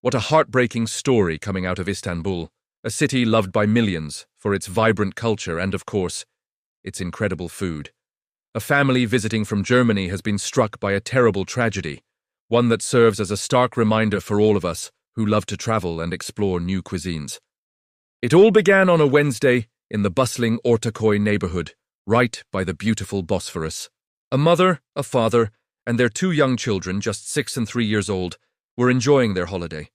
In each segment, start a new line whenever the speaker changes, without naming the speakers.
What a heartbreaking story coming out of Istanbul, a city loved by millions for its vibrant culture and, of course, its incredible food. A family visiting from Germany has been struck by a terrible tragedy, one that serves as a stark reminder for all of us who love to travel and explore new cuisines. It all began on a Wednesday in the bustling Ortakoy neighborhood, right by the beautiful Bosphorus. A mother, a father, and their two young children, just 6 and 3 years old, were enjoying their holiday.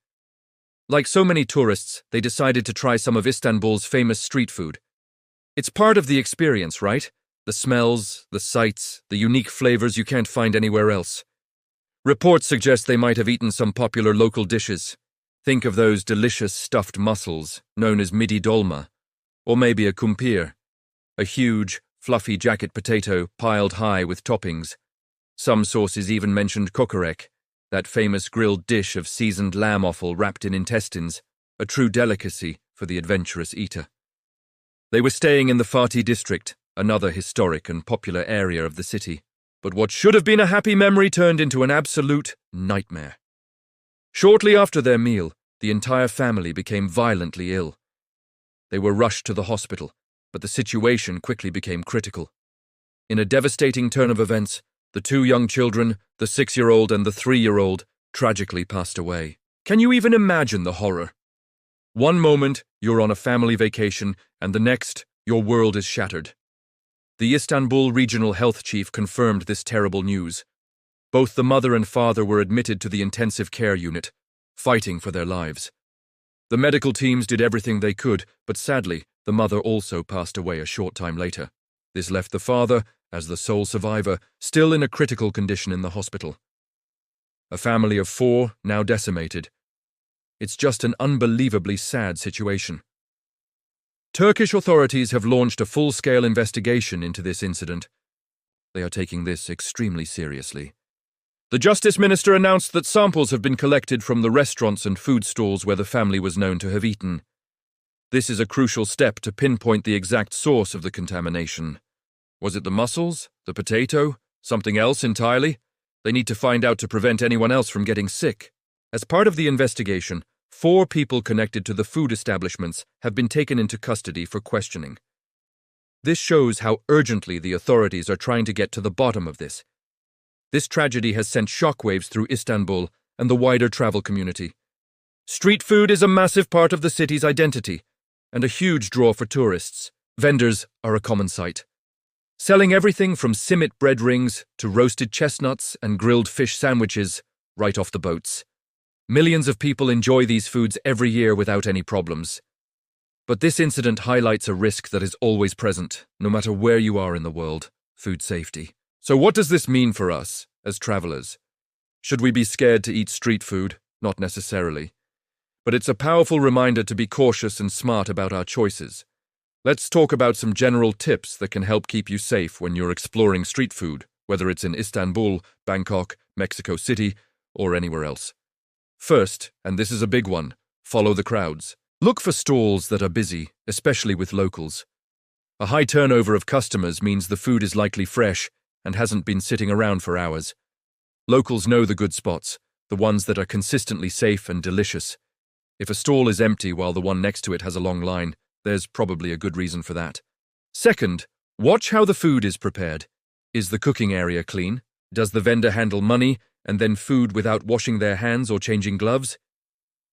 Like so many tourists, they decided to try some of Istanbul's famous street food. It's part of the experience, right? The smells, the sights, the unique flavors you can't find anywhere else. Reports suggest they might have eaten some popular local dishes. Think of those delicious stuffed mussels, known as midye dolma, or maybe a kumpir, a huge, fluffy jacket potato piled high with toppings. Some sources even mentioned kokorec, that famous grilled dish of seasoned lamb offal wrapped in intestines, a true delicacy for the adventurous eater. They were staying in the Fatih district, another historic and popular area of the city, but what should have been a happy memory turned into an absolute nightmare. Shortly after their meal, the entire family became violently ill. They were rushed to the hospital, but the situation quickly became critical. In a devastating turn of events, the two young children, the 6-year-old and the 3-year-old, tragically passed away. Can you even imagine the horror? One moment, you're on a family vacation, and the next, your world is shattered. The Istanbul regional health chief confirmed this terrible news. Both the mother and father were admitted to the intensive care unit, fighting for their lives. The medical teams did everything they could, but sadly, the mother also passed away a short time later. This left the father, as the sole survivor, still in a critical condition in the hospital. A family of 4, now decimated. It's just an unbelievably sad situation. Turkish authorities have launched a full-scale investigation into this incident. They are taking this extremely seriously. The Justice Minister announced that samples have been collected from the restaurants and food stalls where the family was known to have eaten. This is a crucial step to pinpoint the exact source of the contamination. Was it the mussels, the potato, something else entirely? They need to find out to prevent anyone else from getting sick. As part of the investigation, 4 people connected to the food establishments have been taken into custody for questioning. This shows how urgently the authorities are trying to get to the bottom of this. This tragedy has sent shockwaves through Istanbul and the wider travel community. Street food is a massive part of the city's identity and a huge draw for tourists. Vendors are a common sight, selling everything from simit bread rings to roasted chestnuts and grilled fish sandwiches right off the boats. Millions of people enjoy these foods every year without any problems. But this incident highlights a risk that is always present, no matter where you are in the world: food safety. So what does this mean for us, as travelers? Should we be scared to eat street food? Not necessarily. But it's a powerful reminder to be cautious and smart about our choices. Let's talk about some general tips that can help keep you safe when you're exploring street food, whether it's in Istanbul, Bangkok, Mexico City, or anywhere else. First, and this is a big one, follow the crowds. Look for stalls that are busy, especially with locals. A high turnover of customers means the food is likely fresh and hasn't been sitting around for hours. Locals know the good spots, the ones that are consistently safe and delicious. If a stall is empty while the one next to it has a long line, there's probably a good reason for that. Second, watch how the food is prepared. Is the cooking area clean? Does the vendor handle money and then food without washing their hands or changing gloves?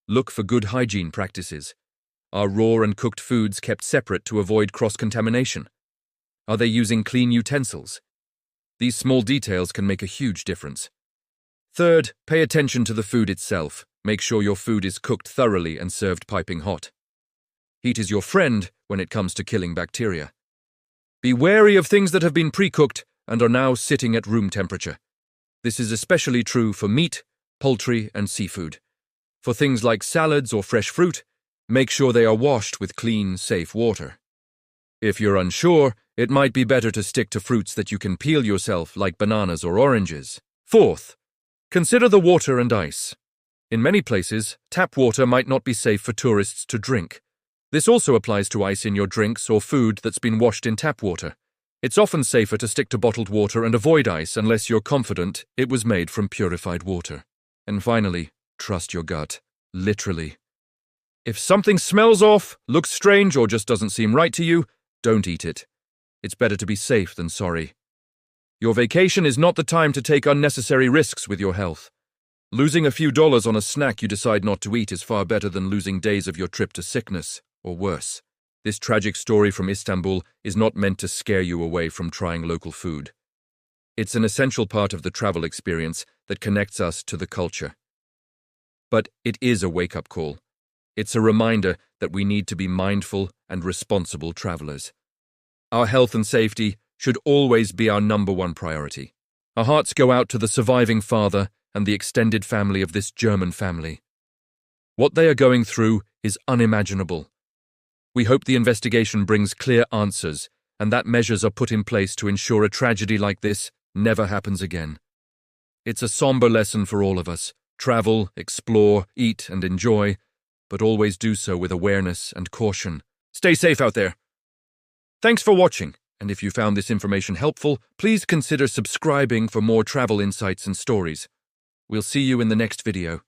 Look for good hygiene practices. Are raw and cooked foods kept separate to avoid cross-contamination? Are they using clean utensils? These small details can make a huge difference. Third, pay attention to the food itself. Make sure your food is cooked thoroughly and served piping hot. Heat is your friend when it comes to killing bacteria. Be wary of things that have been pre-cooked and are now sitting at room temperature. This is especially true for meat, poultry, and seafood. For things like salads or fresh fruit, make sure they are washed with clean, safe water. If you're unsure, it might be better to stick to fruits that you can peel yourself, like bananas or oranges. Fourth, consider the water and ice. In many places, tap water might not be safe for tourists to drink. This also applies to ice in your drinks or food that's been washed in tap water. It's often safer to stick to bottled water and avoid ice unless you're confident it was made from purified water. And finally, trust your gut. Literally. If something smells off, looks strange, or just doesn't seem right to you, don't eat it. It's better to be safe than sorry. Your vacation is not the time to take unnecessary risks with your health. Losing a few dollars on a snack you decide not to eat is far better than losing days of your trip to sickness, or worse. This tragic story from Istanbul is not meant to scare you away from trying local food. It's an essential part of the travel experience that connects us to the culture. But it is a wake-up call. It's a reminder that we need to be mindful and responsible travelers. Our health and safety should always be our #1 priority. Our hearts go out to the surviving father and the extended family of this German family. What they are going through is unimaginable. We hope the investigation brings clear answers and that measures are put in place to ensure a tragedy like this never happens again. It's a somber lesson for all of us. Travel, explore, eat, and enjoy, but always do so with awareness and caution. Stay safe out there. Thanks for watching, and if you found this information helpful, please consider subscribing for more travel insights and stories. We'll see you in the next video.